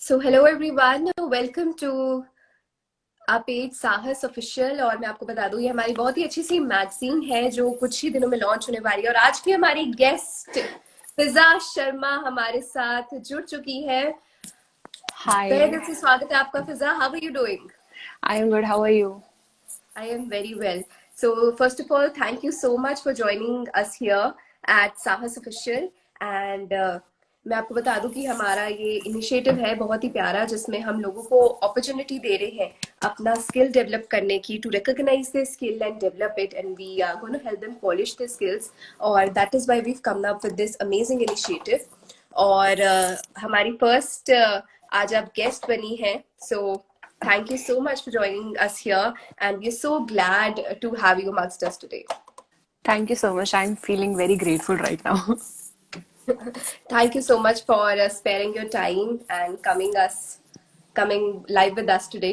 So hello everyone, welcome to a page Sahas official. और मैं आपको बता दूं, ये हमारी बहुत ही अच्छी सी मैगजीन है जो कुछ ही दिनों में लॉन्च होने वाली है। और आज की हमारी गेस्ट फिजा शर्मा हमारे साथ जुड़ चुकी है। तहे Hi, दिल से स्वागत है आपका Fiza. How are you doing? I am good. How are you? I am very well. So first of all, thank you so much for joining us here at Sahas Official. And मैं आपको बता दूं कि हमारा ये इनिशिएटिव है बहुत ही प्यारा, जिसमें हम लोगों को अपॉर्चुनिटी दे रहे हैं अपना स्किल डेवलप करने की, to recognise the skill and develop it, and we are gonna help them polish the skills. और that is why we come up with this amazing initiative. और हमारी फर्स्ट आज आप गेस्ट बनी हैं, सो thank you so much for joining us here, and we're so glad to have you amongst us today. Thank you so much. I'm feeling very grateful right now. Thank you so much for sparing your time and coming live with us today.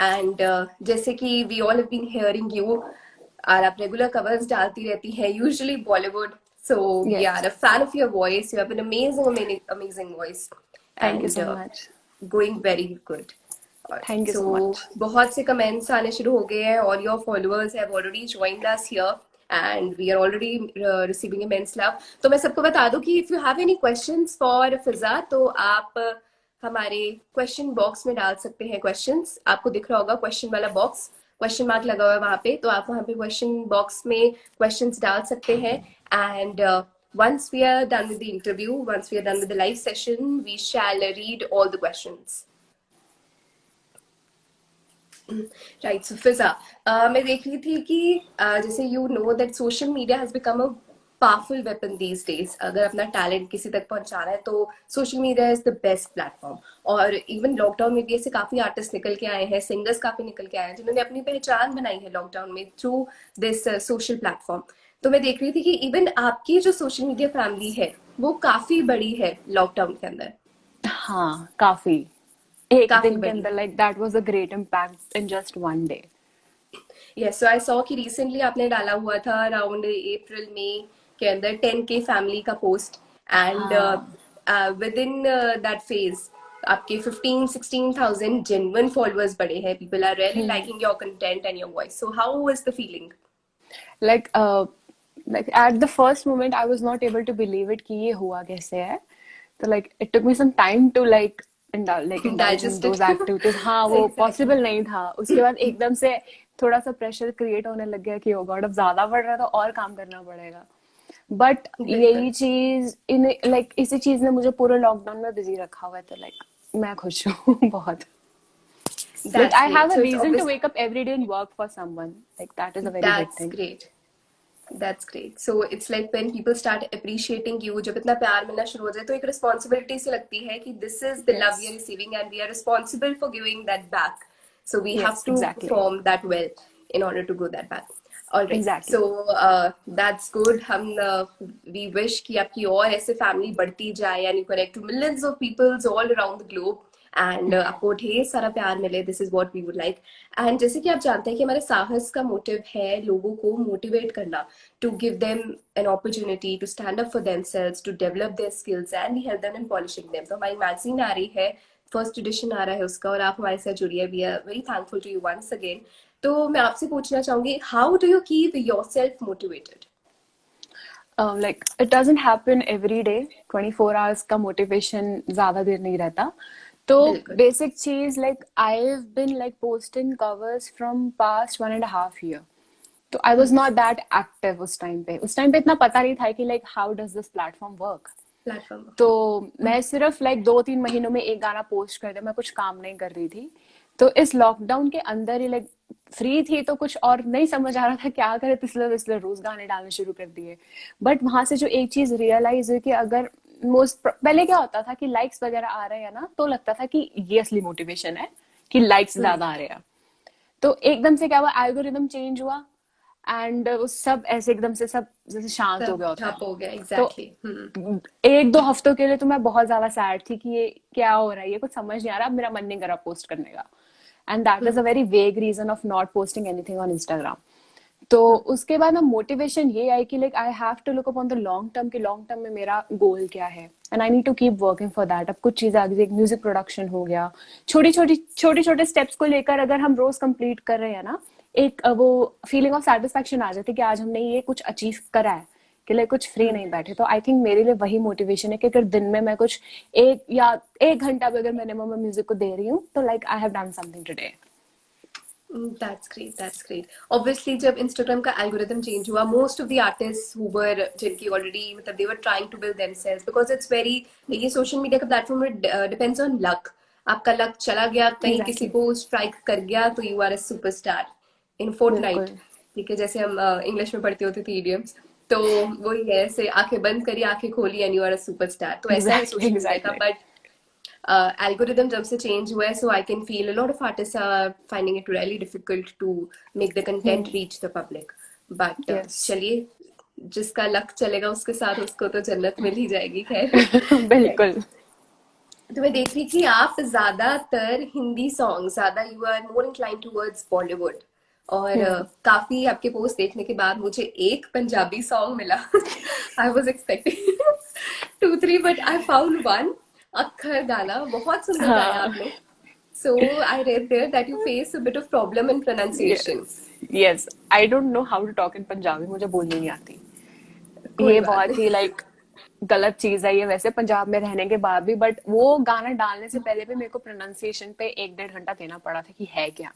And जैसे कि we all have been hearing you, और आप regular covers डालती रहती हैं, usually Bollywood. So we are Yes. a fan of your voice. You have an amazing voice, Thank you and so much. going very good. Thank you So so much. बहुत से comments आने शुरू हो गए हैं, और your followers have already joined us here and we are already receiving immense love. तो मैं सबको बता दूं कि if you have any questions for Fiza, तो आप हमारे क्वेश्चन बॉक्स में डाल सकते हैं क्वेश्चंस। आपको दिख रहा होगा क्वेश्चन वाला बॉक्स, क्वेश्चन मार्क लगा हुआ है वहां पे, तो आप वहां पे क्वेश्चन बॉक्स में क्वेश्चंस डाल सकते हैं। And once we are done with the interview, once we are done with the live session, we shall read all the questions. Right. So Fiza, मैं देख रही थी कि जैसे you know that social media has become a powerful weapon these days. अगर अपना talent किसी तक पहुंचाना है तो social media is the best platform. और इवन लॉकडाउन में भी ऐसे काफी आर्टिस्ट निकल के आए हैं, सिंगर्स काफी निकल के आए हैं जिन्होंने अपनी पहचान बनाई है लॉकडाउन में थ्रू दिस सोशल प्लेटफॉर्म। तो मैं देख रही थी कि इवन आपकी जो सोशल मीडिया फैमिली है वो काफी बड़ी है लॉकडाउन के अंदर, हाँ, काफी। एक काफी दिन के बड़ी। अंदर that was a great impact in just one day. Yes, so I saw कि रिसेंटली आपने डाला हुआ था अराउंड अप्रैल मई के अंदर 10K फैमिली का पोस्ट, एंड हाँ. विद इन दैट फेज आपके 15-16,000 जेन्युइन फॉलोअर्स बड़े हैं। People are really liking your content and your voice. So how is the feeling? Like uh like at the first moment I was not able to believe it कि ये हुआ कैसे है. तो like it took me some time to indulge in digest those it. activities. हाँ, वो exactly. possible नहीं था. उसके बाद एकदम से थोड़ा सा प्रेशर क्रिएट होने लग गया कि oh God, अब ज्यादा बढ़ रहा है तो और काम करना पड़ेगा. बट बिल्कुल। यही चीज इन इसी चीज ने मुझे पूरे लॉकडाउन में बिजी रखा हुआ है. तो मैं खुश हूँ बहुत. Like that's I great. have a so it's reason to obvious. wake up every day and work for someone. Like that is a very big that's thing. Great. That's great. So it's like when people start appreciating you, जब इतना प्यार मिलना शुरू हो जाए तो एक responsibility सी लगती है कि this is the love we are Yes. receiving and we are responsible for giving that back. So we have Yes, to exactly. perform that well in order to go that back. All right. Exactly. So that's good. हम we wish कि आपकी और ऐसे family बढ़ती जाए and you connect to millions of peoples all around the globe. And आपको ढेर सारा प्यार मिले। This is what we would like. And जैसे कि आप जानते हैं कि हमारे साहस का मोटिव है लोगों को मोटिवेट करना, to give them an opportunity to stand up for themselves, to develop their skills, and we help them in polishing them. तो हमारी मैगजीन आ रही है, फर्स्ट एडिशन आ रहा है उसका, और आप हमारे साथ जुड़िए। We are very thankful to you once again. तो मैं आपसे पूछना चाहूंगी, how do you keep yourself motivated? Like it doesn't happen every day. 24 hours का motivation ज्यादा देर नहीं रहता. तो बिल्कुल। basic चीज like I've been like posting covers from past 1.5 year. तो I was not that active उस टाइम पे. उस टाइम पे इतना पता नहीं था कि like how does this platform work. Platform. तो मैं सिर्फ लाइक 2-3 महीनों में एक गाना पोस्ट कर दिया. मैं कुछ काम नहीं कर रही थी. तो इस लॉकडाउन के अंदर ही लाइक फ्री थी तो कुछ और नहीं समझ आ रहा था क्या करे, तो इसलिए रोज गाने डालने शुरू कर दिए. बट वहां से जो एक चीज रियलाइज हुई कि अगर मोस्ट पहले क्या होता था कि लाइक्स वगैरह आ रहे हैं ना, तो लगता था कि ये असली मोटिवेशन है कि लाइक्स ज्यादा आ रहे हैं. तो एकदम से क्या हुआ, एल्गोरिदम चेंज हुआ एंड वो सब ऐसे एकदम से सब जैसे शांत हो सब गया होता है. ठप हो गया। तो एग्जैक्टली। 1-2 हफ्तों के लिए तो मैं बहुत ज्यादा सैड थी कि ये क्या हो रहा है, ये कुछ समझ नहीं आ रहा. अब मेरा मन नहीं कर रहा पोस्ट करने का. And that is a very vague reason of not posting anything on Instagram. तो उसके बाद ना मोटिवेशन ये आई कि like I have to look upon the long term, कि लॉन्ग टर्म में मेरा गोल क्या है and I need to keep working for that. अब कुछ चीजें आगे, एक म्यूजिक प्रोडक्शन हो गया, छोटे छोटे स्टेप्स को लेकर अगर हम रोज कंप्लीट कर रहे हैं ना, एक वो फीलिंग ऑफ सेटिस्फेक्शन आ जाती है कि आज हमने ये कुछ अचीव करा है, कि लाइक कुछ फ्री नहीं बैठे। तो आई थिंक मेरे लिए वही मोटिवेशन है कि अगर दिन में मैं कुछ एक घंटा भी अगर मैंने म्यूजिक को दे रही हूँ तो like I have done something today. That's great. That's great. Obviously, जब Instagram का algorithm change हुआ, most of the artists who were जिनकी already मतलब they were trying to build themselves because it's very ये social media का platform depends on luck. आपका luck चला गया कहीं किसी एग्जैक्टली, को strike कर गया तो you are a superstar in fortnight. बिल्कुल। ठीक है, जैसे हम इंग्लिश में पढ़ते होते थे idioms. तो वही है, ऐसे आंखें बंद करी आंखें खोली and you are a superstar. तो ऐसा है एग्जैक्टली, social media का, एग्जैक्टली। but algorithm जब से change हुआ है, so I can feel a lot of artists are finding it really difficult to make the content reach the public. But yes. चलिए, जिसका लक चलेगा उसके साथ उसको तो जन्नत मिल ही जाएगी, खैर। बिल्कुल। तो मैं देख रही थी आप ज्यादातर हिंदी सॉन्ग, ज्यादा you are more incline towards Bollywood, और काफी आपके पोस्ट देखने के बाद मुझे एक पंजाबी सॉन्ग मिला। I was expecting 2 3 but I found one, Akhar गाना बहुत सुंदर गाया हाँ। आपने। So I read there that you face a bit of problem in pronunciation. Yes, yes. I don't know how to talk in Punjabi, मुझे बोलनी नहीं आती। कोई ये बात बहुत ही नहीं। लाइक गलत चीज है ये वैसे पंजाब में रहने के बाद भी, बट वो गाना डालने से पहले भी मेरे को प्रोनाउंसिएशन पे 1 1.5 घंटा देना पड़ा था कि है क्या, है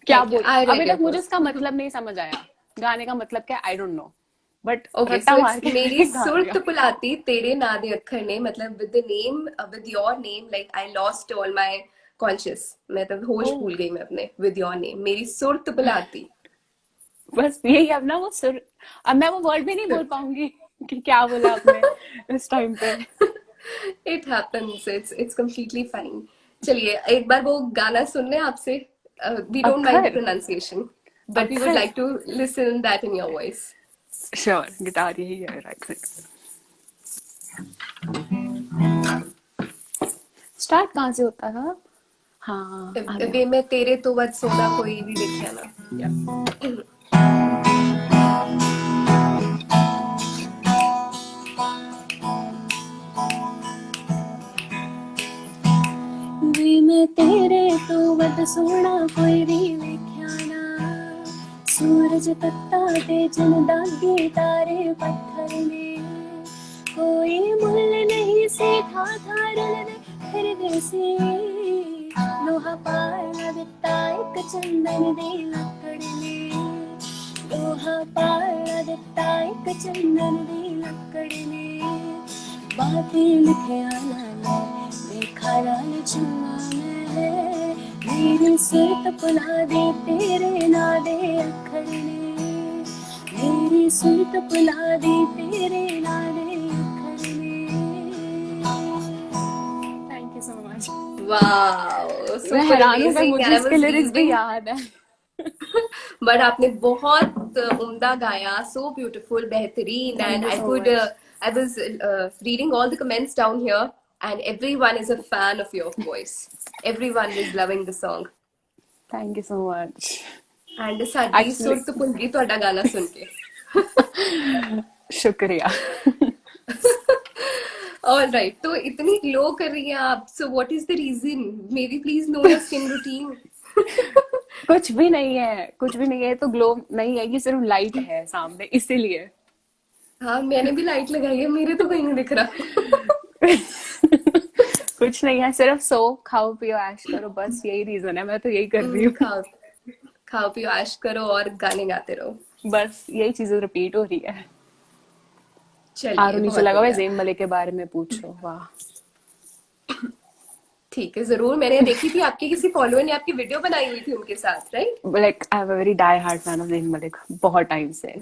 क्या क्या, बोल। आई अभी रेड योर तक मुझे इसका पोस्ट। मतलब नहीं समझ आया, गाने का मतलब क्या, आई डोंट नो, बट ओके, रट्टा सो मार इट्स के मेरी मैंने गा सुरत दिया। पुलाती तेरे ना दे अखर ने, मतलब with the name, with your name, like I lost all my conscious, मतलब ओ, होश भूल गई मैं अपने, विद योर नेम मेरी सुरत पुलाती। बस यही अब ना वो सुर, अब मैं वो वर्ड भी नहीं बोल पाऊंगी कि क्या बोला आपने इस टाइम पे। It happens, it's completely fine. चलिए एक बार वो गाना सुन लें आपसे। वी डोंट माइंड द अक्खर, प्रोनाउंसिएशन, बट वी वुड अक्खर। Like to listen that in your voice. Sure, guitar यही है राइट। स्टार्ट कहाँ से होता था? हाँ, आ गया। वे मैं तेरे तो वध सोना कोई भी देखिया ना। या वे मैं तेरे तो वध सोना कोई भी वेख्या ना, सूरज तत्ता ते चन दागे तारे पत्थर ने, कोई मुल नहीं सीखा था रल दे फिर से, लोहा पाला दिता एक चंदन दे लकड़ ने, लोहा पाला दिता एक चंदन दे लकड़ ने, बातें लिखे आना देखा लाल चुना मैं, मेरी सुरत पुला दे तेरे नादे अखर ने, मेरी सुरत पुला दे तेरे नादे अखर ने। Thank you so much. Wow, मैं सुपर हैरान हूँ भाई, अमेजिंग, मुझे एंड आई इसके वाज लिरिक्स भी रीडिंग। याद है। बट आपने बहुत उम्दा गाया, सो ब्यूटीफुल, बेहतरीन, thank and you I so could, much. I was reading all the comments down here, and everyone is a fan of your voice, everyone is loving the song, thank you so much. And साडी actually सुरत भुल गई ਤੁਹਾਡਾ गाना सुन के। शुक्रिया। All right, तो इतनी ग्लो कर रही हैं आप, so what is the reason, maybe please know your skin routine. कुछ भी नहीं है, कुछ भी नहीं है, तो ग्लो नहीं है, ये सिर्फ लाइट है सामने इसीलिए। हाँ, मैंने भी लाइट लगाई है, मेरे तो कहीं नहीं दिख रहा। कुछ नहीं है, सिर्फ सो खाओ पियो ऐश करो, बस यही रीजन है, मैं तो यही कर रही हूँ। खाओ खाओ पियो ऐश करो और गाने गाते रहो। बस यही चीजें रिपीट हो रही है। चलिए आरो नीचे बहुत लगा हुआ है, बढ़िया। ज़ेन मलिक के बारे में पूछो, वाह। ठीक है, जरूर, मैंने देखी थी आपके किसी फॉलोअर ने आपकी वीडियो बनाई हुई थी उनके साथ, right? Like I am a very die heart fan of Zayn Malik, बहुत टाइम से।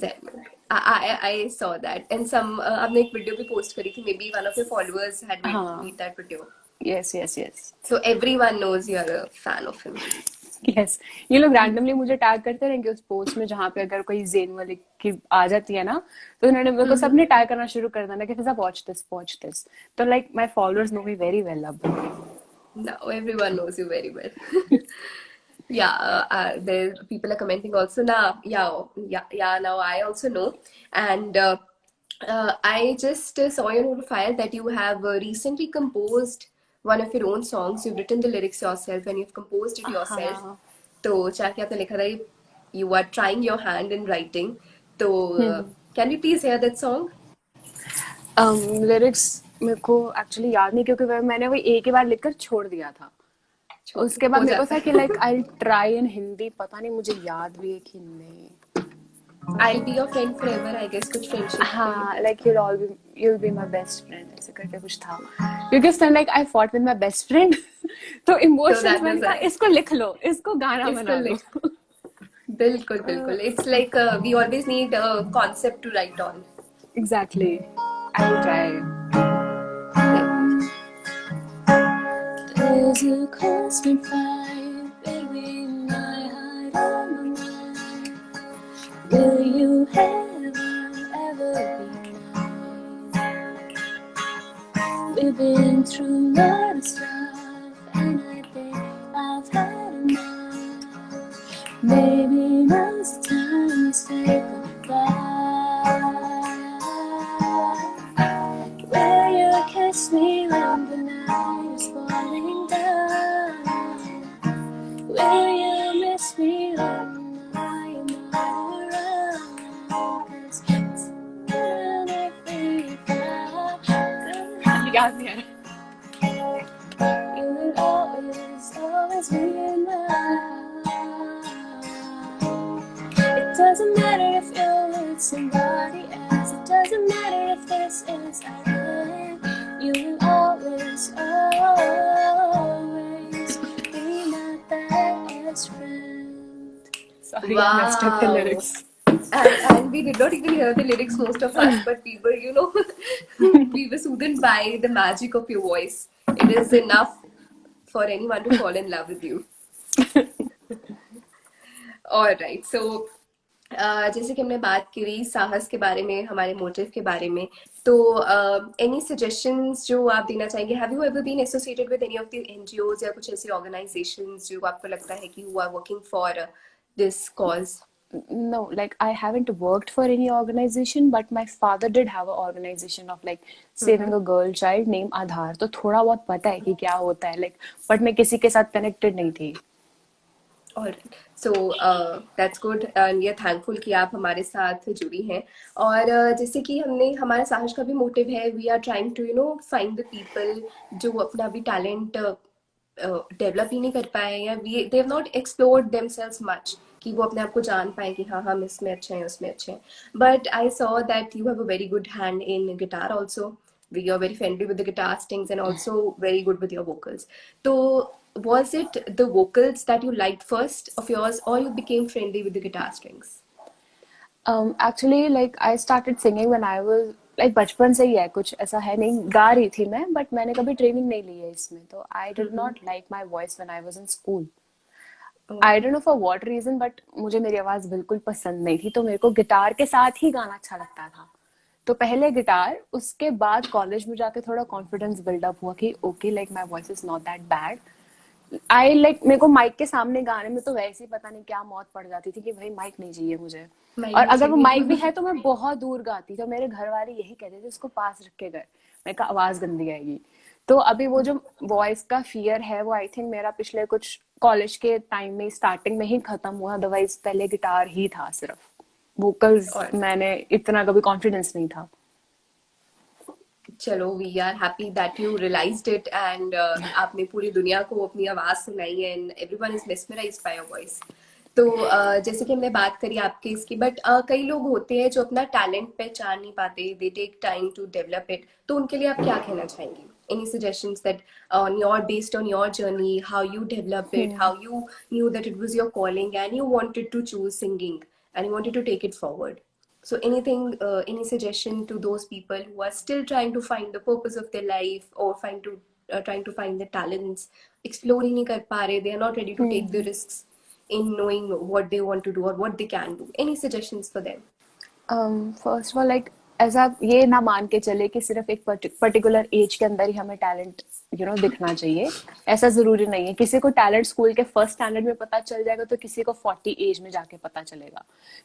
I saw that, and some आपने एक वीडियो भी पोस्ट करी थी, may be one of your followers had हाँ, made that video, yes yes yes so everyone knows you are a fan of him. Yes. ये लोग randomly मुझे tag करते रहेंगे उस पोस्ट में जहाँ पे अगर कोई ज़ेन मलिक की आ जाती है ना, तो उन्होंने मेरे को सबने टैग करना शुरू कर देना कि फिजा वॉच दिस, तो like my followers know me very well अब। Now everyone knows you very well. Yeah, there people are commenting also now. Yeah. Now I also know, and I just saw your profile that you have recently composed one of your own songs. You've written the lyrics yourself and you've composed it yourself. हाँ. तो जाके आपने लिखा था you are trying your hand in writing. तो can we please hear that song? Lyrics मेरे को actually याद नहीं, क्योंकि मैंने वही एक ही बार लिखकर छोड़ दिया था. उसके बाद हो मेरे को जाता था कि है. Like I try in Hindi, पता नहीं मुझे याद भी है कि नहीं. I'll be your friend forever, I guess कुछ friendship पे. हाँ, like you'll be my best friend ऐसे करके कुछ था, क्योंकि उस time like I fought with my best friend. तो So इमोशंस that मैंने was कहा it. इसको लिख लो, इसको गाना इसको बना दो. लिख. बिल्कुल बिल्कुल. It's like we always need a concept to write on. Exactly, I will try. There's a constant fight between my heart and my mind. Will you ever be mine? We've been through a lot of stuff, and I think I've had enough. Maybe now's the time to say goodbye. Will you kiss me when the night is falling down? Will you miss me when I am not around? 'Cause it's when I think याद नहीं आ रहा. You will always be in my heart. It doesn't matter if you're with somebody else. It doesn't matter if this is our end. You will always be my best friend. Sorry, I messed up the Wow. lyrics. And we did not even hear the lyrics, most of us, but we were, we were soothed by the magic of your voice. It is enough for anyone to fall in love with you. All right. So, जैसे कि हमने बात करी साहस के बारे में, हमारे मोटिव के बारे में, तो any suggestions जो आप देना चाहेंगे? Have you ever been associated with any of the NGOs या कुछ ऐसी organizations जो आपको लगता है कि who are working for this cause? No, like I haven't worked for any organization, but my father did have an organization of like saving a girl child named Aadhaar. तो थोड़ा बहुत पता है कि क्या होता है, like, but मैं किसी के साथ connected नहीं थी. Alright. So that's good and we are thankful कि आप हमारे साथ जुड़ी हैं. और जैसे कि हमने हमारा साहस का भी मोटिव है, we are trying to find the people जो अपना भी talent डेवलप ही नहीं कर पाए या they have not explored themselves much कि वो अपने आप को जान पाए कि हाँ हम इसमें अच्छे हैं उसमें अच्छे हैं. But I saw that you have a very good hand in guitar also. You're very friendly with the guitar strings and also very good with your vocals. So was it the vocals that you liked first of yours or you became friendly with the guitar strings? Actually, like I started singing when I was like बचपन से ही है, कुछ ऐसा है नहीं, गा रही थी मैं, but मैंने कभी ट्रेनिंग नहीं ली है इसमें. तो I did not like my voice when I was in school. I don't know for what reason, but मुझे मेरी आवाज बिल्कुल पसंद नहीं थी, तो मेरे को गिटार के साथ ही गाना अच्छा लगता था. तो पहले गिटार, उसके बाद कॉलेज में जाके थोड़ा कॉन्फिडेंस बिल्डअप हुआ कि okay like my voice is not that bad. I like मेरे को माइक के सामने गाने में तो वैसे ही पता नहीं क्या मौत पड़ जाती थी कि भाई माइक नहीं चाहिए मुझे. और अगर वो माइक भी है तो मैं बहुत दूर गाती. तो मेरे घर वाले यही कहते थे इसको पास रख के कर, मैं कहा आवाज गंदी आएगी. तो अभी वो जो वॉइस का फियर है वो आई थिंक मेरा पिछले कुछ कॉलेज के टाइम में स्टार्टिंग में ही खत्म हुआ. अदरवाइज पहले गिटार ही था सिर्फ. वोकल्स मैंने इतना कभी कॉन्फिडेंस नहीं था. चलो we are happy that you realised it and आपने पूरी दुनिया को अपनी आवाज सुनाई and everyone is mesmerised by your voice. तो जैसे कि हमने बात करी आपके इसकी, बट कई लोग होते हैं जो अपना टैलेंट पहचान नहीं पाते, they take time to develop it. तो उनके लिए आप क्या कहना चाहेंगे? Any suggestions that based on your journey, how you develop it, how you knew that it was your calling and you wanted to choose singing and you wanted to take it forward? So anything, any suggestion to those people who are still trying to find the purpose of their life or trying to find their talents, explore ही नहीं कर पा रहे, they are not ready to take the risks in knowing what they want to do or what they can do. Any suggestions for them? First of all, like ऐसा ये ना मान के चले कि सिर्फ एक पर्टिकुलर एज के अंदर ही हमें टैलेंट दिखना चाहिए। ऐसा जरूरी नहीं है। किसी को टैलेंट स्कूल के फर्स्ट स्टैंडर्ड में पता चल जाएगा तो किसी को 40 एज में जाके पता चलेगा।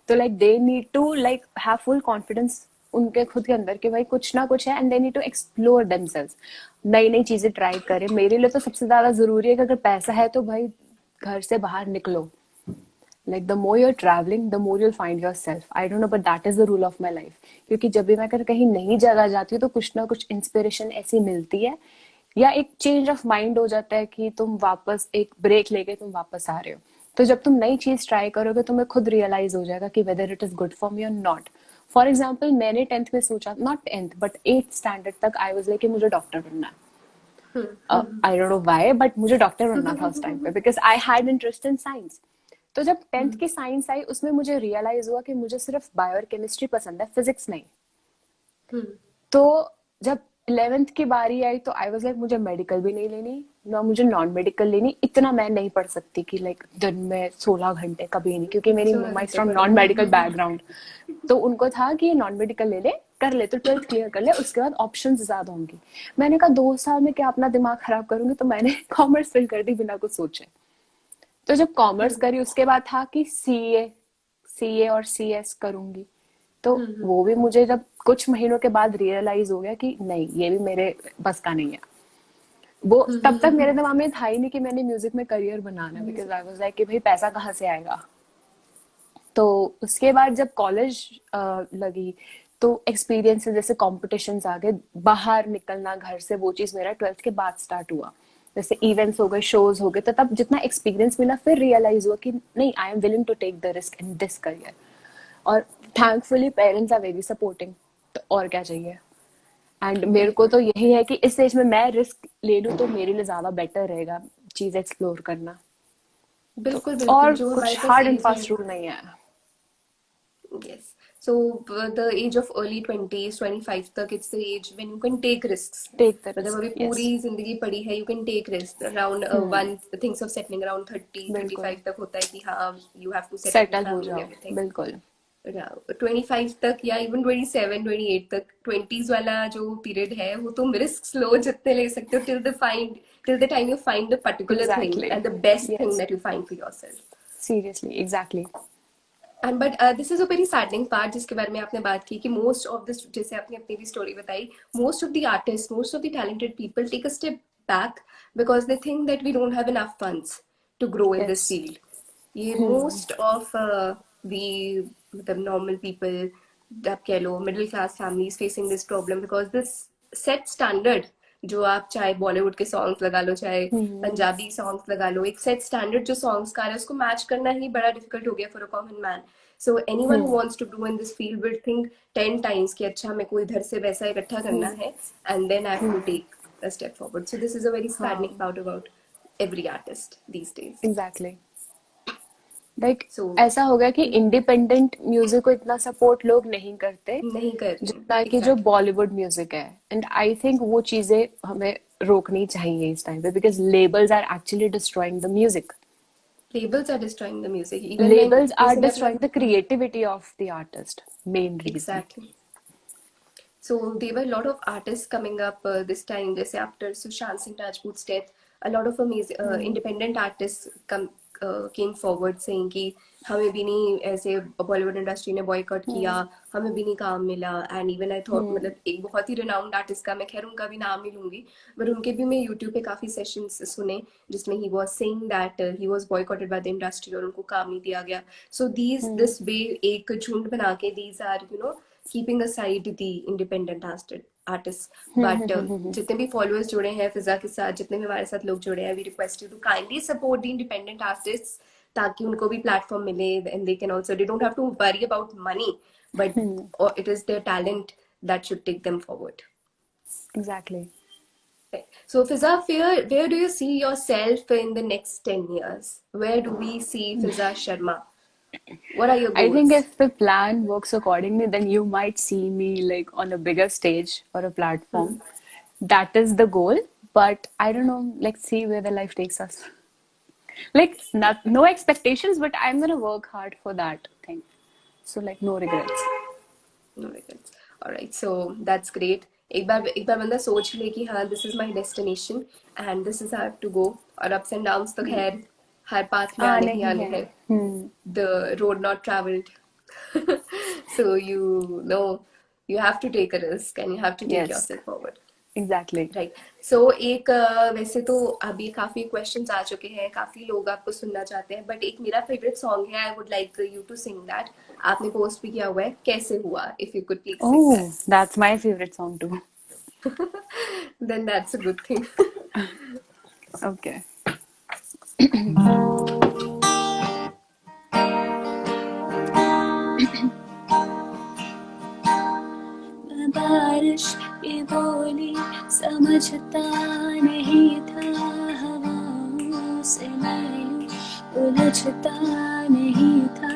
तो like they need to like have full confidence उनके खुद के अंदर कि भाई कुछ ना कुछ है, and they need to explore themselves, नई नई चीजें ट्राई करें। मेरे लिए तो सबसे ज्यादा जरूरी है कि अगर पैसा है तो भाई घर से बाहर निकलो। Like the more you're traveling, the more you'll find yourself. I don't know, but that is the rule of my life. क्योंकि जब भी मैं अगर कहीं नई जगह जाती हूँ तो कुछ ना कुछ इंस्पिरेशन ऐसी मिलती है, या एक चेंज ऑफ माइंड हो जाता है कि तुम वापस एक ब्रेक लेके तुम वापस आ रहे हो। तो जब तुम नई चीज ट्राई करोगे तुम्हें खुद रियलाइज हो जाएगा कि whether it is good for me और नॉट। फॉर एग्जाम्पल मैंने 10th में सोचा, not 10th but 8th standard तक आई वाज लाइक कि मुझे डॉक्टर बनना है। आई डोंट नो व्हाई, बट मुझे डॉक्टर बनना था उस टाइम पे, because I had interest in science. तो जब 10th की साइंस आई उसमें मुझे रियलाइज हुआ कि मुझे सिर्फ बायो और केमिस्ट्री पसंद है, फिजिक्स नहीं। तो जब 11th की बारी आई तो आई वाज लाइक मुझे मेडिकल भी नहीं लेनी, ना मुझे नॉन मेडिकल लेनी। इतना मैं नहीं पढ़ सकती कि लाइक दिन में 16 घंटे कभी नहीं, क्योंकि मेरी mamma is from non medical background. तो उनको था कि नॉन मेडिकल ले ले, कर ले तो 12th क्लियर कर ले, उसके बाद ऑप्शंस ज्यादा होंगी। मैंने कहा 2 साल में क्या अपना दिमाग खराब करूंगी, तो मैंने कॉमर्स फिल कर दी बिना कुछ सोचे। तो जब कॉमर्स करी उसके बाद था कि सीए और सीएस करूंगी। तो वो भी मुझे जब कुछ महीनों के बाद रियलाइज हो गया कि नहीं ये भी मेरे बस का नहीं है। वो तब तक मेरे दिमाग में था ही नहीं कि मैंने म्यूजिक में career banana, because I was like कि भाई पैसा कहाँ से आएगा। तो उसके बाद जब कॉलेज लगी तो एक्सपीरियंसेस जैसे कॉम्पिटिशन्स आ गए, बाहर निकलना घर से, वो चीज मेरा 12th के बाद स्टार्ट हुआ। जैसे इवेंट्स हो गए, शोज हो गए, तो तब जितना एक्सपीरियंस मिला फिर रियलाइज हुआ कि नहीं, I am willing to take the risk in this career. और thankfully parents are very supporting, तो और क्या चाहिए। एंड मेरे को तो यही है कि इस एज में मैं रिस्क ले लूं तो मेरे लिए ज्यादा बेटर रहेगा चीज एक्सप्लोर करना। तो बिल्कुल बिल्कुल, और जो हमारे कुछ पास हार्ड एंड एज है। फास्ट रूल नहीं है। Yes. So the age of early 20s, 25 तक, it's the age when you can take risks. Take the मतलब रिस्क, अभी यस। पूरी जिंदगी पड़ी है, you can take risks around one thinks of settling around 30, बिल्कुल 35 तक होता है कि हाँ you have to set up your settle हो family and जाओ, everything. बिल्कुल। Yeah, 25 तक या इवन 27, 28 तक, 20s वाला जो पीरियड है वो तुम रिस्क लो जितने ले सकते हो till the time you find the particular thing exactly, and the best thing yes, that you find for yourself. Seriously, exactly. And but this is a very saddening part जिसके बारे में आपने बात की कि मोस्ट ऑफ दिस, जैसे आपने अपनी भी स्टोरी बताई, most of the artist, most of the talented people take a step back because they think that we don't have enough funds to grow in this yes. Field. ये most of the मतलब normal people, आप कह लो middle class families facing this problem because this set standard, जो आप चाहे बॉलीवुड के songs लगा लो चाहे पंजाबी सॉन्ग्स लगा लो, एक सेट स्टैंडर्ड जो सॉन्ग्स का है उसको मैच करना ही बड़ा डिफिकल्ट हो गया for a common man. So anyone who wants to grow in this field will think 10 times कि अच्छा मेरे को इधर से वैसा इकट्ठा करना है and then I have to take a step forward. So this is a very saddening हाँ, part about every artist these days. Exactly. Like So ऐसा हो गया कि इंडिपेंडेंट म्यूजिक को इतना सपोर्ट लोग नहीं करते नहीं कर रहे हैं जितना कि जो एग्जैक्टली। बॉलीवुड म्यूजिक है। एंड आई थिंक वो चीजें हमें रोकनी चाहिए इस टाइम पे, because labels are actually destroying the music. Labels are destroying the music even when, labels are जैसे मैं अपना, destroying the creativity of the artist, main reason. exactly. So there were a lot of artists coming up this time. Just after Sushant Singh Rajput's death, a lot of amazing independent artists came forward saying कि हमें भी नहीं ऐसे Bollywood industry ने boycott किया, हमें भी नहीं काम मिला। एंड इवन आई थॉट मतलब एक बहुत ही रिनाउंड आर्टिस्ट का, मैं खैर उनका भी नाम नहीं लूंगी, बट उनके भी मैं यूट्यूब पे काफी सेशंस सुने जिसमें he was saying that he was boycotted by the industry और उनको काम नहीं दिया गया। सो दीज दिस वे एक झुंड बना के these are keeping aside the independent artists. But जितने भी followers जुड़े हैं फिजा के साथ, जितने भी हमारे साथ लोग जुड़े हैं, we request you to kindly support the independent artists ताकि उनको भी platform मिले and they can also, they don't have to worry about money, but it is their talent that should take them forward. Exactly. So Fiza, where do you see yourself in the next 10 years? Where do we see Fiza Sharma? What are your I think goals? if the plan works accordingly, then you might see me like on a bigger stage or a platform. That is the goal. But I don't know, like, see where the life takes us. Like, no expectations, but I'm gonna work hard for that thing. So, like, no regrets. No regrets. Alright, so that's great. एक बार बंदा सोच ले कि हाँ this is my destination and this is how I have to go. और ups and downs तो खैर हर path में आने ही नहीं आने है। हैं. The road not traveled. So you have to take a risk and you have to take yes, yourself forward. Exactly. Right so एक वैसे तो अभी काफी क्वेश्चंस आ चुके हैं, काफी लोग आपको सुनना चाहते हैं, बट एक मेरा फेवरेट सॉन्ग है, I would like you to sing that. आपने पोस्ट भी किया हुआ है, कैसे हुआ, if you could please sing oh, that's my favourite song too. That. Then that's a good thing. Okay. बारिश ये बोली समझता नहीं था, हवाओं से मैं उलझता नहीं था,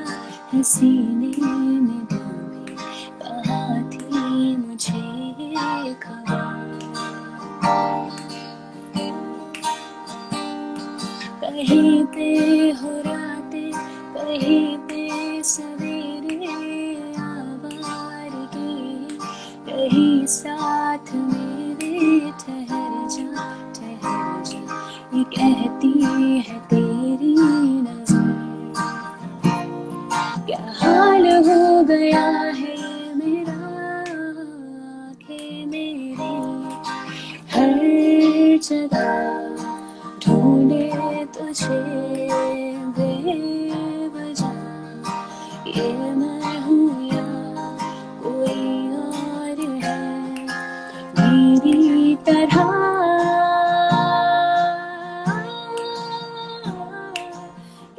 हसीने में भी कहा थी मुझे खबर। कहीं पे हो रातें, कहीं पे सवेरे, आवारगी कहीं साथ मेरे, ठहर जा ये कहती है तेरी नजर। क्या हाल हो गया है मेरा, आंखें मेरी हर जगह ढूंढे तुझे बेवजह। ये मैं हूँ या कोई और है मेरी तरह,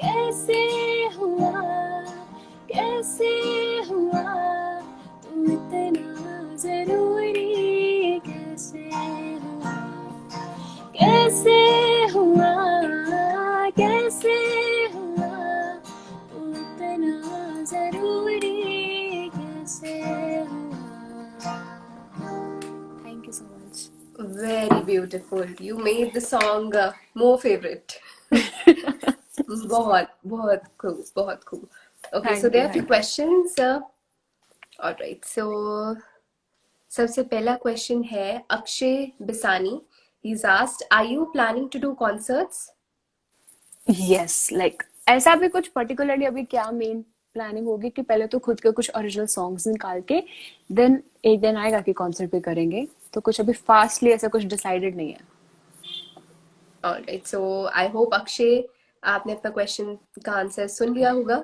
कैसे हुआ, कैसे हुआ तुम इतना जरूरी, कैसे हुआ, कैसे हुआ, कैसे हुआ तुम इतना जरूरी, कैसे हुआ। Thank you so much. Very beautiful, you made the song more favourite. बहुत बहुत खूब, बहुत खूब. Okay, so thank there you, are few thank you. Questions. Alright, so सबसे पहला क्वेश्चन है Akshay Bisani. He is asked, are you planning to do concerts? Yes, like ऐसा भी कुछ पर्टिकुलरली अभी क्या मेन प्लानिंग होगी कि पहले तो खुद के कुछ ओरिजिनल सॉन्ग्स निकाल के देन एक दिन आएगा कि कॉन्सर्ट भी करेंगे, तो कुछ अभी फास्टली ऐसा कुछ डिसाइडेड नहीं है। Alright, so I hope Akshay आपने अपना क्वेश्चन का आंसर सुन लिया होगा.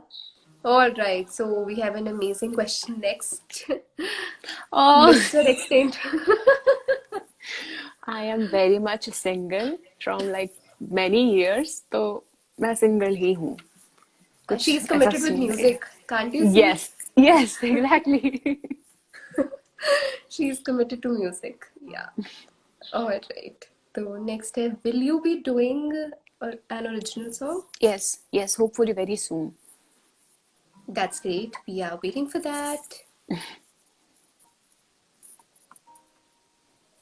Alright, so we have an amazing question next. और mister extent. I am very much single from like many years, तो मैं सिंगल ही हूँ, शी कुछ इज ऐसा कमिटेड विद सीन नहीं म्यूजिक, कांट यू है। See? Yes, yes, exactly. She is committed to music. Yeah. All right. So next है, will you be doing an original song? Yes, yes, hopefully very soon. That's great. We are waiting for that.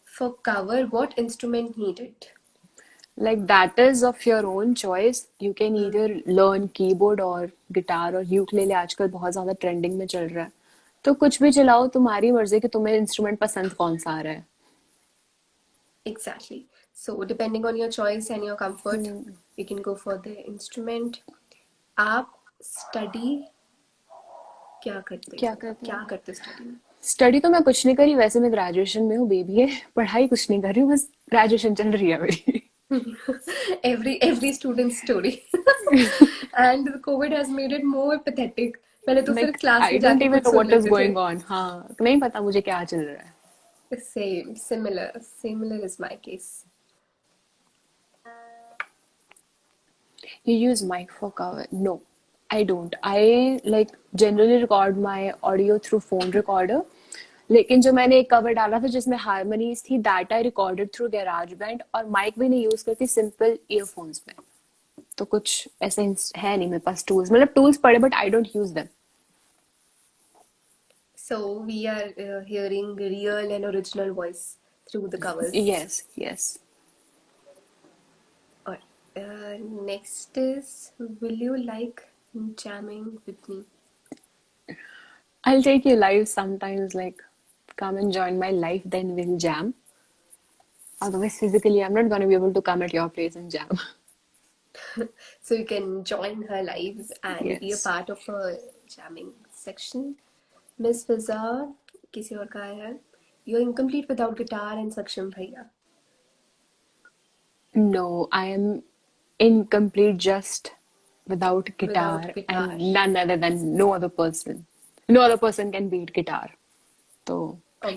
For cover, what instrument needed? Like that is of your own choice. You can either learn keyboard और guitar और ukulele आजकल बहुत ज्यादा trending में चल रहा है, तो कुछ भी चलाओ, तुम्हारी मर्जी कि तुम्हें इंस्ट्रूमेंट पसंद कौन सा आ रहा है। Exactly. So depending on your choice and your comfort, you can go for the instrument. आप study क्या करते क्या हो? करते क्या हैं? करते हो study में? स्टडी तो मैं कुछ नहीं करी, वैसे मैं ग्रेजुएशन में हूँ, बेबी है, पढ़ाई कुछ नहीं कर रही हूँ, बस ग्रेजुएशन चल रही है मेरी। Every student's story. And the COVID has made it more pathetic. पहले तो सिर्फ लाइक क्लास आई में डोंट जाके इवन कुछ नो सुन व्हाट इज लेते थे. Going on. हाँ, नहीं पता मुझे क्या चल रहा है। Similar is my case. You use mic for cover? No, I don't. I like generally record my audio through phone recorder. लेकिन जो मैंने एक कवर डाला था जिसमें हारमोनीज थी, that I recorded through garage band, और माइक भी नहीं यूज करती, सिंपल ईयरफोन्स में। तो कुछ ऐसे है नहीं मेरे पास टूल्स, मतलब टूल्स पड़े but I don't use them. So we are hearing real and original voice through the covers. Yes, yes. Or next is, will you like jamming with me? I'll take you live sometimes, like come and join my life, then we'll jam. Otherwise, physically, I'm not gonna be able to come at your place and jam. So you can join her live and be a Yes. part of her jamming section. Miss Fiza, किसी और का है? You're incomplete without guitar and Saksham Bhaiya. No, I am incomplete just without guitar Without guitar. and none other than no other person. No other person can beat guitar. तो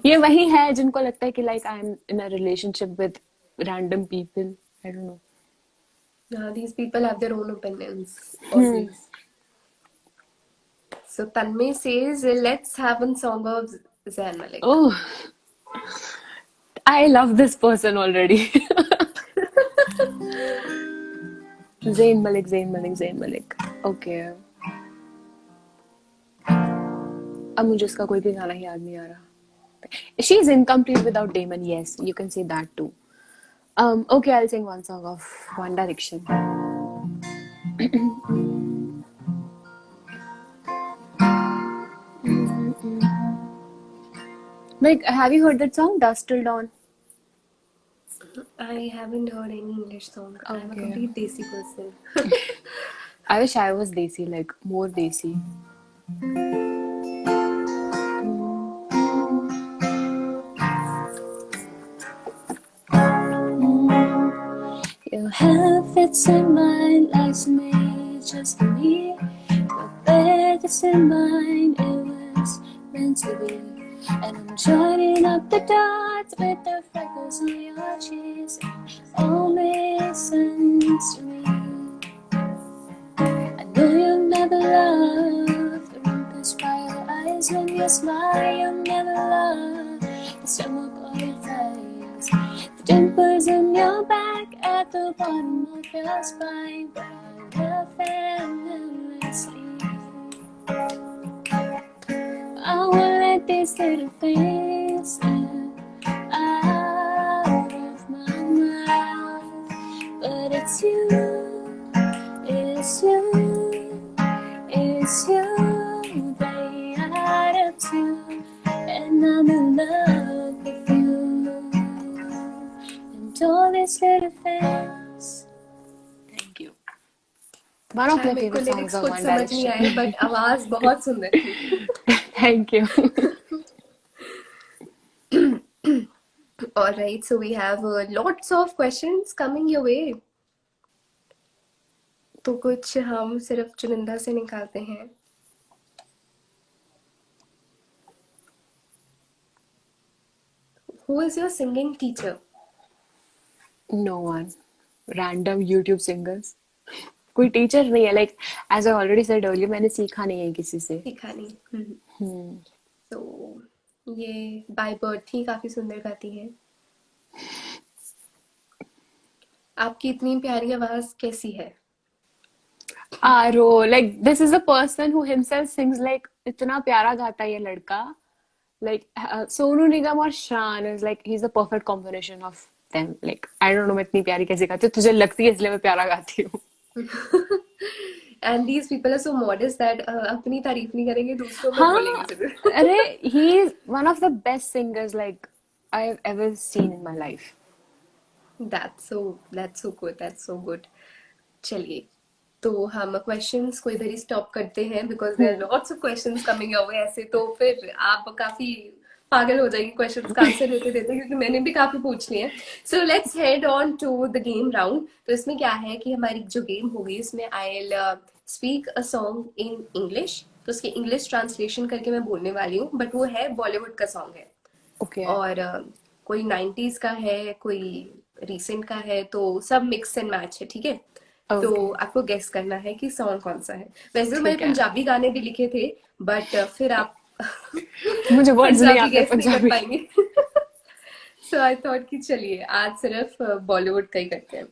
ये वही है जिनको लगता है कि like I'm in a relationship with random people. I don't know. These people have their own opinions, always. So Tanmay says, let's have a song of Zayn Malik. Oh, I love this person already. Zayn Malik, Zayn Malik, Zayn Malik. Okay. अब मुझे इसका कोई भी गाना याद नहीं आ रहा. She's incomplete without Damon. Yes, you can say that too. Okay, I'll sing one song of One Direction. Like, have you heard that song, Dusk Till Dawn? I haven't heard any English song. I'm a Okay. complete Desi person. I wish I was Desi, like more Desi. Your hair fits in mine like me, just for me. Your bed is in mine, it was meant to be. And I'm joining up the dots with the freckles on your cheeks. It all makes sense to me. I know you've never loved the rumpus by your eyes when you smile. You've never loved the stomach on your face, the dimples in your back at the bottom of your spine. But I love them endlessly. I won't let these little things out of my mouth. But it's you, it's you, it's you they add up to. And I'm in love with you. And all these little things. Thank you. One of my मेरे को favorite lyrics songs of खुद One समझ नहीं आए, Direction. but आवाज बहुत सुंदर थी. Thank you. All right, so we have lots of questions coming your way. तो कुछ हम सिर्फ चुनिंदा से निकालते हैं. Who is your singing teacher? No one. Random YouTube singers. कोई टीचर नहीं है. Like as I already said earlier, मैंने सीखा नहीं है किसी से. सीखा नहीं. तो ये बाय बर्थ ही काफी सुंदर गाती है. आपकी इतनी प्यारी आवाज कैसी है? Aro, like this is a person who himself sings like इतना प्यारा गाता है ये लड़का. Like Sonu Nigam और Shan is like he's the perfect combination of them. Like I don't know मैं इतनी प्यारी कैसे गाती हूँ. तुझे लगती है इसलिए मैं प्यारा गाती हूँ. And these people are so modest that अपनी तारीफ नहीं करेंगे, दूसरों में बोलेंगे जरूर. अरे he is one of the best singers like I've ever seen in my life. That's so good. That's so good. चलिए, तो हम questions को इधर ही stop करते हैं because there are lots of questions coming your way. ऐसे तो फिर आप काफी पागल हो जाएंगे questions का आंसर देते देते, क्योंकि मैंने भी काफी पूछ लिए हैं. So let's head on to the game round. तो इसमें क्या है कि हमारी जो game होगी इसमें I'll speak a song in English. तो उसकी English translation करके मैं बोलने वाली हूँ, but वो है Bollywood का song है. Okay. और कोई 90s का है, कोई recent का है, तो सब mix and match है, ठीक है? तो आपको गेस करना है कि सॉन्ग कौन सा है. वैसे तो मैंने पंजाबी गाने भी लिखे थे, बट फिर आप मुझे वर्ड्स नहीं आते गेस नहीं कर पंजाबी. पाएंगे. सो आई थॉट कि चलिए आज सिर्फ बॉलीवुड का ही करते हैं.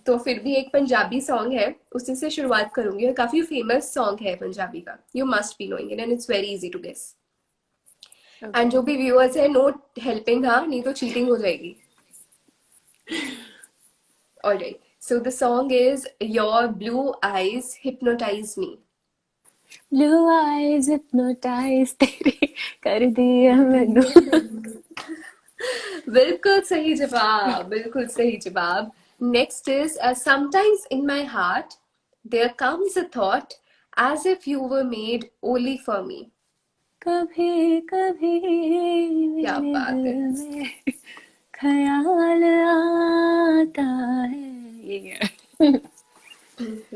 तो फिर भी एक पंजाबी सॉन्ग है, उसी से शुरुआत करूंगी. और काफी फेमस सॉन्ग है पंजाबी का. You must be knowing it and it's very easy to guess. And जो भी व्यूअर्स है, नो हेल्पिंग, हाँ, नहीं तो चीटिंग हो जाएगी. Alright. So the song is Your Blue Eyes Hypnotize Me. Blue eyes hypnotize तेरी कर दिया मैनू. बिल्कुल सही जवाब, बिल्कुल सही जवाब. Next is sometimes in my heart there comes a thought as if you were made only for me. कभी कभी क्या मेरे बात है. दिल में ख्याल आता है. ये है.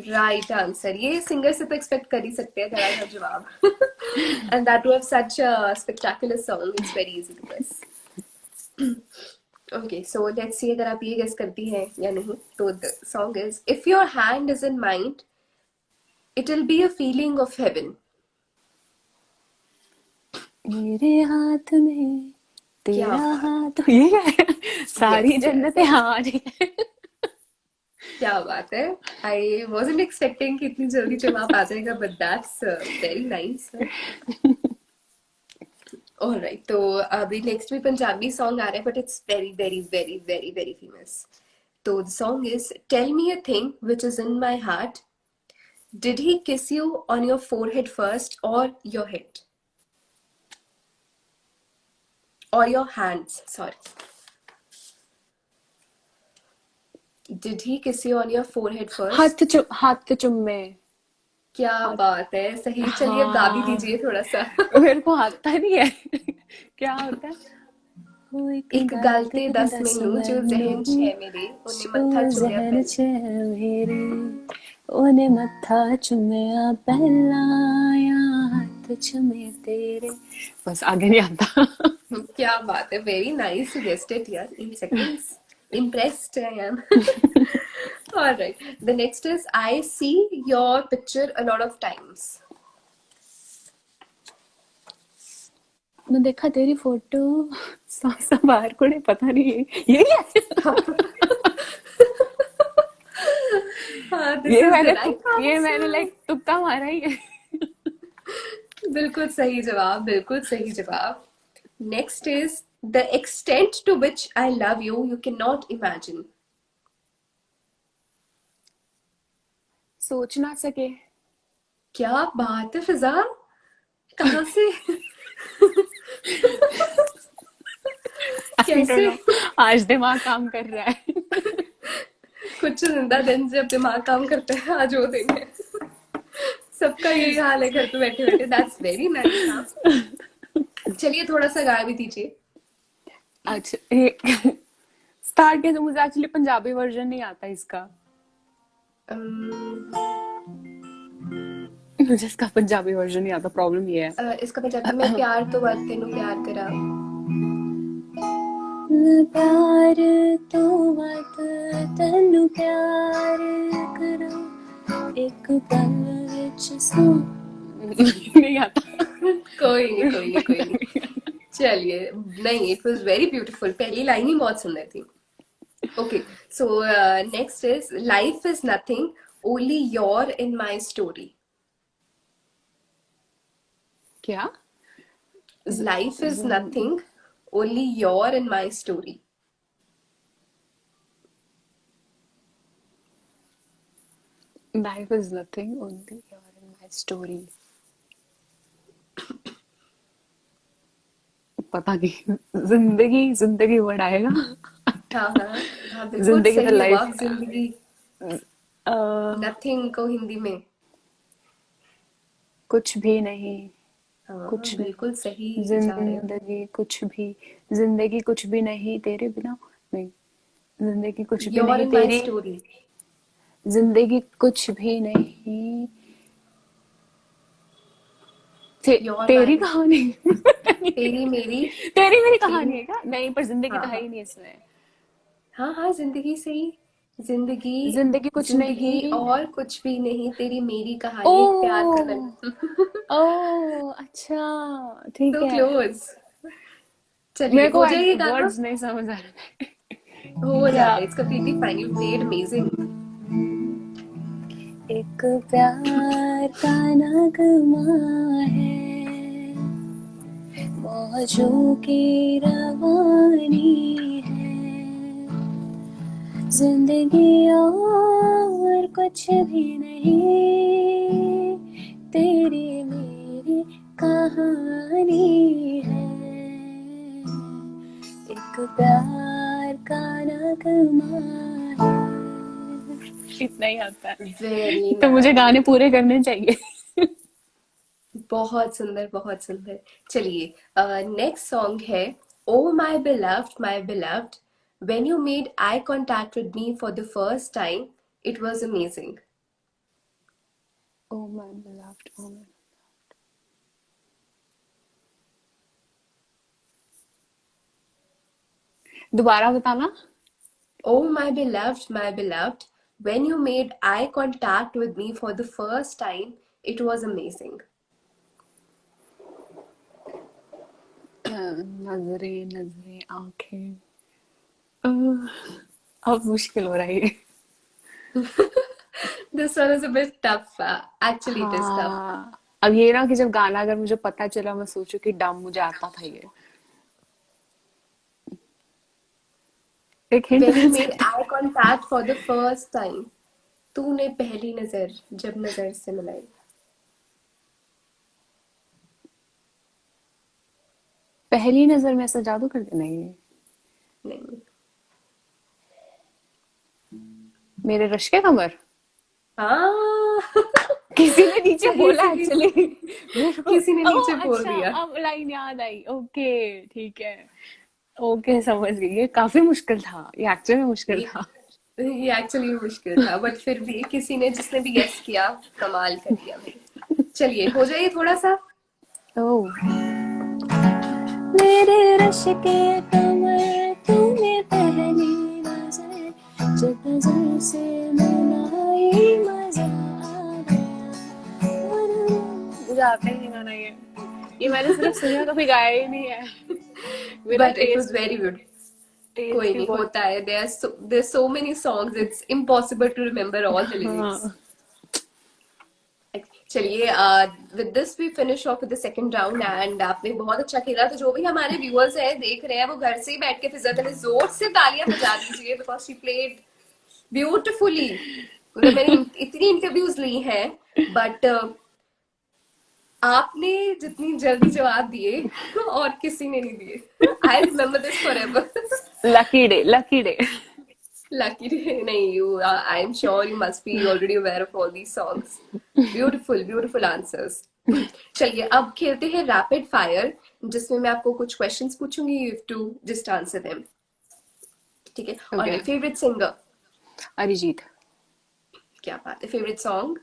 Right answer. ये सिंगर से तो एक्सपेक्ट कर ही सकते हैं थोड़ा सा जवाब. And that was such a spectacular song. It's very easy to guess. Okay, so let's see अगर आप ये गेस करती हैं या नहीं. तो the song is if your hand is in mind it will be a feeling of heaven. मेरे हाथ में क्या तेरा बात. हाथ. ये है. सारी Yes, जन्नतें yes. हमारी है. क्या बात है. आई वाजंट एक्सपेक्टिंग कि इतनी जल्दी जवाब आ जाएगा, but that's very nice. Alright, तो अभी नेक्स्ट भी पंजाबी सॉन्ग आ रहा है, but it's very very very very very famous. तो the song is tell me a thing which is in my heart. Did he kiss you on your forehead first और your head और your hands? Sorry. Did he kiss you on your forehead first? हाथ चुम्मे. क्या बात है. सही. चलिए अब गा भी हाँ. दीजिए थोड़ा सा. मेरे को आता नहीं है. क्या होता है? वो एक गल ते दस मैनू जो जहन च है मेरे उन्हें मत्था चुम्या जहन पहले. च है मेरे ओने मत्था चुम्या पहला या हाथ चुमे तेरे. बस आगे नहीं आता. क्या बात है. Very nice. You guessed it यार in seconds. impressed I am. All right, the next is I see your picture a lot of times. मैं देखा तेरी फोटो सांसा बाहर को नहीं पता नहीं है. ये क्या है? हाँ, this is the right ये answer. मैंने लाइक तुक्का मारा ही है. बिल्कुल सही जवाब, बिल्कुल सही जवाब. Next is the extent to which I love you, you cannot imagine. सोच ना सके. क्या बात है फिजा. कहाँ से. कैसे. आज दिमाग काम कर रहा है. कुछ जिंदा दिन से अब दिमाग काम करता है. आज वो दिन है. सबका यही हाल है घर पे बैठे बैठे. That's very nice. चलिए थोड़ा सा गा भी दीजिए. अच्छा स्टार्ट किया. तो मुझे एक्चुअली पंजाबी वर्जन नहीं आता इसका. मुझे इसका पंजाबी वर्जन नहीं आता. प्रॉब्लम ये है. इसका पंजाबी में प्यार तो बात तेनू प्यार करा. प्यार तो बात तेनू प्यार करो एक पल विच सो. नहीं आता. कोई नहीं कोई नहीं कोई नहीं. चलिए. नहीं, इट वाज वेरी ब्यूटीफुल. पहली लाइन ही बहुत सुंदर थी. Okay, so next is life is nothing only your in my story. क्या? Life is nothing only your in my story. Life is nothing, only you're in my story. पता नहीं. जिंदगी word आएगा. हाँ हाँ हाँ, बिल्कुल जिंदगी सही तो लाइफ. जवाब. जिंदगी नथिंग को हिंदी में कुछ भी नहीं. हाँ, कुछ बिल्कुल सही जा रहे हो. जिंदगी कुछ भी नहीं तेरे बिना. नहीं. जिंदगी कुछ भी योर नहीं इन माय तेरी. स्टोरी. जिंदगी कुछ भी नहीं Your तेरी life. कहानी. तेरी मेरी. तेरी मेरी कहानी है क्या? नहीं, पर जिंदगी तो हाँ है ही नहीं इसमें. हाँ हाँ, जिंदगी सही. जिंदगी जिंदगी कुछ जिंदगी नहीं. और कुछ भी नहीं तेरी मेरी कहानी. ओ प्यार का नाम. ओ अच्छा ठीक तो है. क्लोज. चलिए मेरे को हो जाइए गाना. वर्ड्स नहीं समझ आ रहे. हो जाएगा. It's completely fine. You played amazing. एक प्यार का नगमा है मौजों की रवानी है. जिंदगी और कुछ भी नहीं तेरी एक प्यार का नगमा है। इतना ही आता है। वेरी तो मुझे गाने नाइस, पूरे करने चाहिए। बहुत सुंदर बहुत सुंदर। चलिए नेक्स्ट सॉन्ग है oh my beloved when you made eye contact with me for the first time it was amazing. Oh my beloved, oh my... दोबारा बताना। Oh my beloved, when you made eye contact with me for the first time, it was amazing. नजरे नजरे आंखें। अब मुश्किल हो रहा है ये। This one is a bit tough. Actually, it is tough. हाँ, अब ये ना कि जब गाना अगर मुझे पता चला मैं सोचू कि डम मुझे आता था ये। एक hint When you mill made सकता है? eye contact for the first time, तूने पहली नजर जब नजर से मिलाई। पहली नजर में ऐसा जादू कर देना ये। नहीं। मेरे रश के कमर। हाँ। किसी ने नीचे सही बोला सही एक्चुअली सही। मेरे को। किसी ने नीचे ओह बोल अच्छा, दिया। अब लाइन याद आई। ओके ठीक है। ओके समझ गई। ये काफी मुश्किल था, ये एक्चुअली में मुश्किल ये था। ये एक्चुअली मुश्किल था, बट फिर भी किसी ने जिसने भी गेस किया कमाल कर दिया भाई। चलिए हो जाइए थोड़ा सा। ओह मेरे रश के कमर तूने पहली नजर जब नजर से मिलाई मजा आ गया। मुझे आता ही नहीं गाना ये मैंने सिर्फ सुना, कभी गाया ही नहीं है। मेरा but it was very good. Test कोई भी नहीं, बहुत। होता है। There so many songs, it's impossible to remember all the lyrics. हाँ चलिए with this we finish off with the second round and आपने बहुत अच्छा खेला। तो जो भी हमारे व्यूअर्स हैं देख रहे हैं वो घर से ही बैठ के फिजा तले जोर से तालियां बजा दीजिए बिकॉज शी प्लेड ब्यूटिफुली। मतलब मैंने इतनी इंटरव्यूज ली हैं बट आपने जितनी जल्दी जवाब दिए और किसी ने नहीं दिए। I remember this for ever. Lucky day lucky day. Lucky नहीं, you I'm sure you must be already aware of all these songs. Beautiful, beautiful answers. चलिए अब खेलते हैं रैपिड फायर जिसमें मैं आपको कुछ क्वेश्चंस पूछूंगी, you have to just answer them. ठीक है? और ओके फेवरेट सिंगर? अरिजीत। क्या बात है। Favourite song?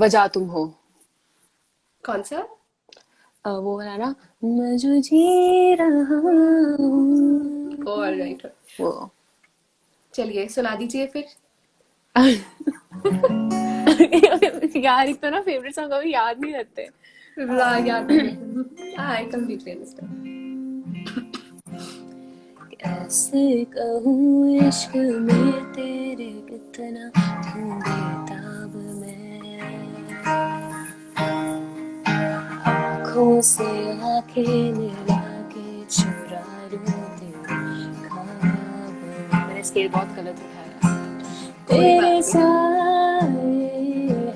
बजा तुम हो। कौन सा? वो वाला ना, मैं जो जी रहा हूँ। ऑलराइट। वो चलिए सुना दीजिए फिर। यार एक तो ना फेवरेट सॉन्ग अभी याद नहीं रहते। याद नहीं। I completely understand. कैसे कहूँ इश्क में तेरे कितना हूँ बेताब मैं। आँखों से आंखें मिला के चुरा लूं तेरे ख्वाब। मैंने स्केल बहुत गलत उठाया। कोई बात तेरे नहीं। साए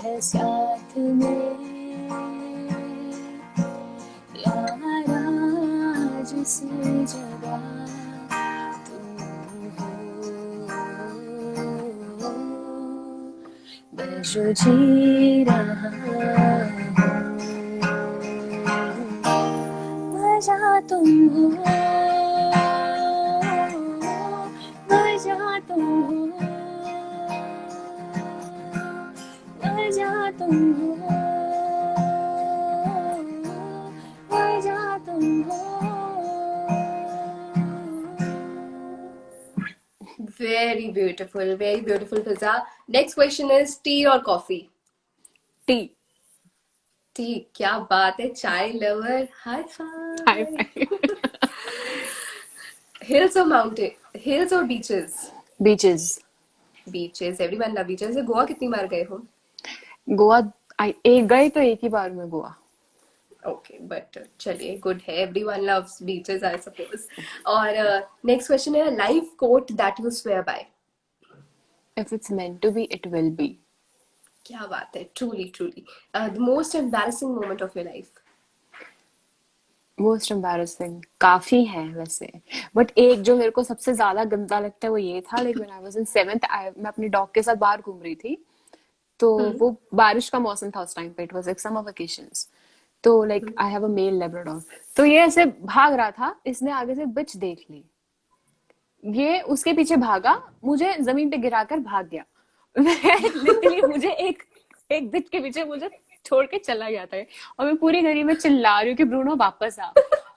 है साथ में यारा जिस जगह मैं जो जी रहा हूँ वजह तुम हो, वजह तुम हो, वजह तुम हो, वजह तुम हो। Very beautiful Fiza. Next question is tea or coffee? T. T. क्या बात है, चाय lover. High high five. Five. Hills और माउंटेन, हिल्स और beaches? Beaches. Beaches, everyone love beaches. Goa कितनी बार गए हो? गोवा एक गए तो एक ही बार में गोवा। ओके बट चलिए गुड है, everyone loves beaches I suppose. और नेक्स्ट क्वेश्चन है life quote that you swear by? If it's meant to be it will be. क्या बात है, truly truly. The most embarrassing moment of your life? Most embarrassing काफी है वैसे, but एक जो मेरे को सबसे ज्यादा गंदा लगता है वो ये था, like when I was in 7th, मैं अपनी डॉग के साथ बाहर घूम रही थी, तो वो बारिश का मौसम था उस टाइम पे, it was like summer vacations, तो like I have a male Labrador, तो ये ऐसे भाग रहा था, इसने आगे से बिच देख ली, ये उसके पीछे भागा, मुझे जमीन पे गिराकर भाग गया। लिटरली मुझे एक एक बिच के पीछे मुझे छोड़ के चला गया था, और मैं पूरी गली में चिल्ला रही हूँ कि ब्रूनो वापस आ।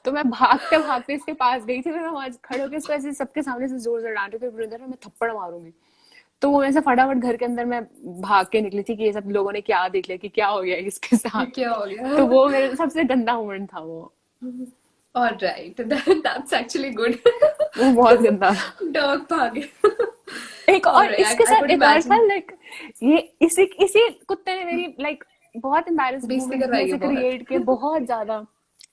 तो मैं भागते भागते इसके पास गई थी, मैं वहां खड़े होकर इसको ऐसे सबके सामने से जोर जोर डांट रही थी, ब्रूनो मैं थप्पड़ मारूंगी। तो वो ऐसे फटाफट घर के अंदर मैं भाग के निकली थी कि ये सब लोगों ने क्या देख लिया कि क्या हो गया इसके ये साथ। क्या हो गया? तो वो मेरे सबसे गंदा मोमेंट था वो। All right, that's actually good. वो बहुत गंदा था। डॉग भागे। एक और Alright, इसके I साथ could एक और था, imagine. लाइक ये इसी इसी कुत्ते ने मेरी लाइक बहुत एम्बैरेसिंग बेइज्जती मोमेंट्स भी करवाई है ऐसे बहुत। क्रिएट किए बहुत ज्यादा,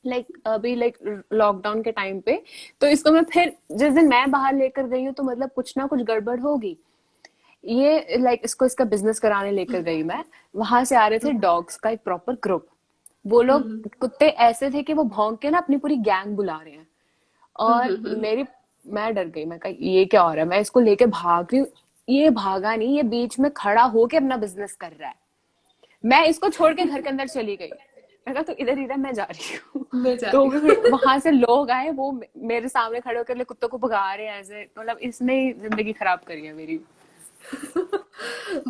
लाइक अभी लाइक लॉकडाउन के टाइम पे, तो इसको मैं फिर जिस दिन मैं बाहर लेकर गई हूँ तो मतलब कुछ ना कुछ गड़बड़ होगी, ये लाइक इसको इसका बिजनेस कराने लेकर गई मैं, वहां से आ रहे थे डॉग्स का एक प्रॉपर ग्रुप, वो लोग कुत्ते ऐसे थे कि वो भौंक के ना अपनी पूरी गैंग बुला रहे हैं, और मैं डर गई, मैं कहा ये क्या हो रहा है, मैं इसको लेके भाग रही हूँ, ये भागा नहीं, ये बीच में खड़ा होके अपना बिजनेस कर रहा है, मैं इसको छोड़ के घर के अंदर चली गई, मैं कहा तो इधर इधर मैं जा रही हूँ। मैं जा तो रही फिर वहां से लोग आए, वो मेरे सामने खड़े होकर कुत्तों को भगा रहे हैं ऐसे, मतलब इसने ही जिंदगी खराब करी है मेरी।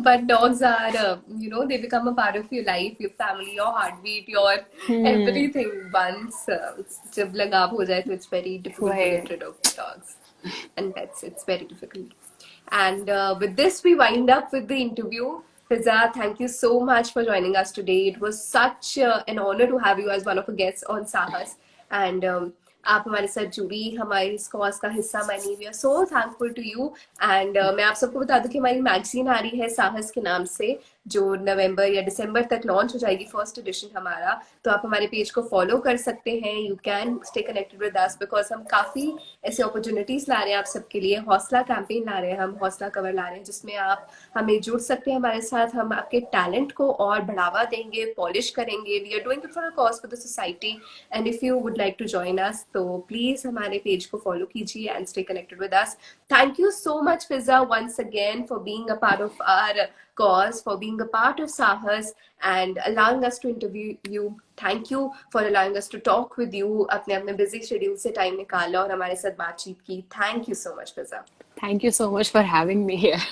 But dogs are, they become a part of your life, your family, your heartbeat, your everything. Once जब लगाव हो जाए तो it's very difficult to वही। get rid of dogs and pets. It's very difficult. And with this, we wind up with the interview. Fiza, thank you so much for joining us today. It was such an honor to have you as one of the guests on Sahas. And आप हमारे साथ जुड़ी, हमारे इस cause का हिस्सा बनी, we are so thankful to you. And मैं आप सबको बता दूं कि हमारी मैगजीन आ रही है साहस के नाम से, जो नवंबर या दिसंबर तक लॉन्च हो जाएगी, फर्स्ट एडिशन हमारा। तो आप हमारे पेज को फॉलो कर सकते हैं, you can stay connected with us, because हम काफी ऐसे अपॉर्चुनिटीज ला रहे हैं आप सबके लिए। हौसला कैंपेन ला रहे हैं हम, हौसला कवर ला रहे हैं, जिसमें आप हमें जुड़ सकते हैं हमारे साथ, हम आपके टैलेंट को और बढ़ावा देंगे, पॉलिश करेंगे। We are doing it for a cause for the society, and if you would like to join us तो प्लीज हमारे पेज को फॉलो कीजिए and stay connected with us. Thank you so much, Fiza, once again for being a part of our cause, for being a part of Sahas and allowing us to interview you. Thank you for allowing us to talk with you. अपने अपने busy schedule से time निकाला और हमारे साथ बातचीत की. Thank you so much, Fiza. Thank you so much for having me here.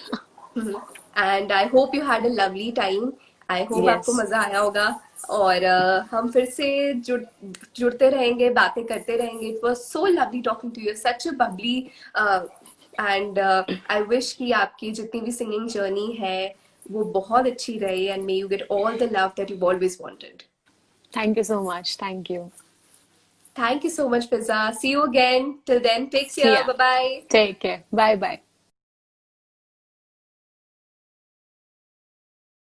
And I hope you had a lovely time. I hope Yes. आपको मजा आया होगा, और हम फिर से जुड़ते रहेंगे, बातें करते रहेंगे। It was so lovely talking to you. Such a bubbly and I wish कि आपकी जितनी भी singing journey है वो बहुत अच्छी रहे, and may you get all the love that you've always wanted. Thank you so much. Thank you. Thank you so much, Fiza. See you again. Till then, take See care. ya. Bye bye. Take care. Bye bye.